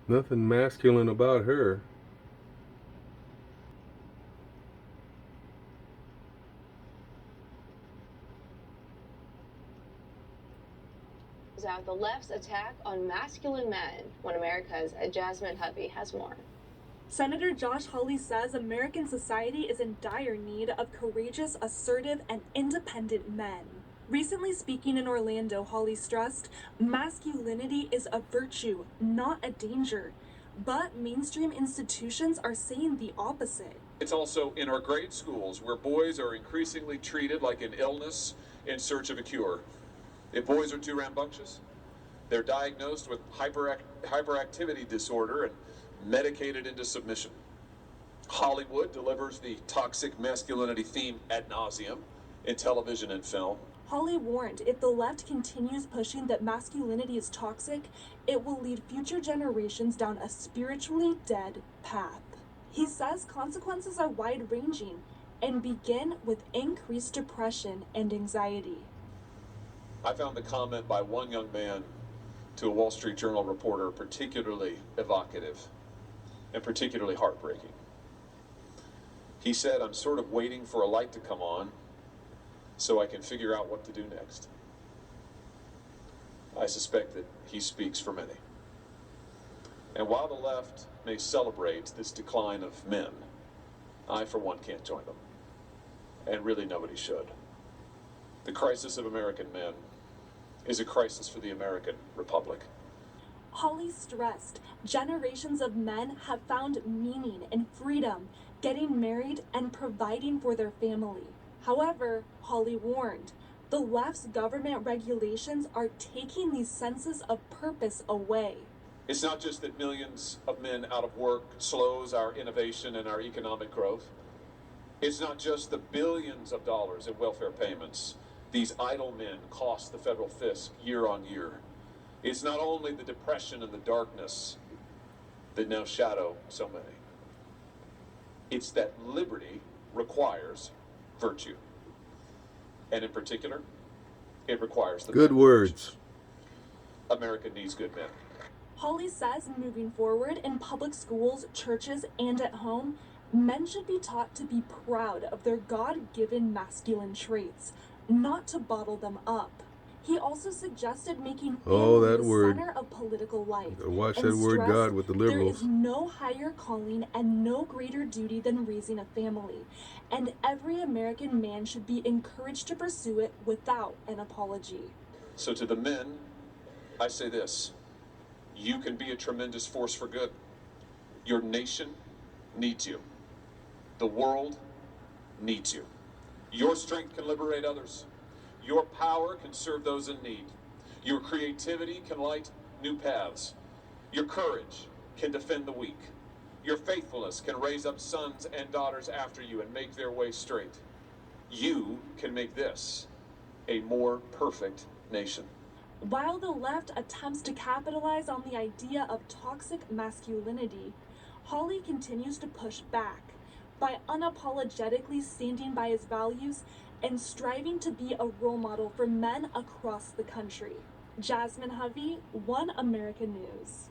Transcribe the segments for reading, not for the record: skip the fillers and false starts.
Nothing masculine about her. Out the left's attack on masculine men when America's Jasmine Hovey has more. Senator Josh Hawley says American society is in dire need of courageous, assertive, and independent men. Recently speaking in Orlando, Hawley stressed, masculinity is a virtue, not a danger. But mainstream institutions are saying the opposite. It's also in our grade schools where boys are increasingly treated like an illness in search of a cure. If boys are too rambunctious, they're diagnosed with hyperactivity disorder and medicated into submission. Hollywood delivers the toxic masculinity theme ad nauseum in television and film. Hawley warned if the left continues pushing that masculinity is toxic, it will lead future generations down a spiritually dead path. He says consequences are wide-ranging and begin with increased depression and anxiety. I found the comment by one young man to a Wall Street Journal reporter particularly evocative and particularly heartbreaking. He said, "I'm sort of waiting for a light to come on so I can figure out what to do next." I suspect that he speaks for many. And while the left may celebrate this decline of men, I, for one, can't join them. And really nobody should. The crisis of American men is a crisis for the American Republic. Hawley stressed generations of men have found meaning and freedom getting married and providing for their family. However, Hawley warned, the left's government regulations are taking these senses of purpose away. It's not just that millions of men out of work slows our innovation and our economic growth. It's not just the billions of dollars in welfare payments these idle men cost the federal fisc year on year. It's not only the depression and the darkness that now shadow so many. It's that liberty requires virtue. And in particular, it requires the Good words. America needs good men. Hawley says moving forward in public schools, churches, and at home, men should be taught to be proud of their God-given masculine traits, not to bottle them up. He also suggested making family that the word. center of political life. Watch and that word stressed God with the liberals. There is no higher calling and no greater duty than raising a family, and every American man should be encouraged to pursue it without an apology. So to the men, I say this: you can be a tremendous force for good. Your nation needs you. The world needs you. Your strength can liberate others. Your power can serve those in need. Your creativity can light new paths. Your courage can defend the weak. Your faithfulness can raise up sons and daughters after you and make their way straight. You can make this a more perfect nation. While the left attempts to capitalize on the idea of toxic masculinity, Hawley continues to push back by unapologetically standing by his values and striving to be a role model for men across the country. Jasmine Hovey, One American News.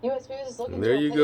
U.S. News is looking There to you go.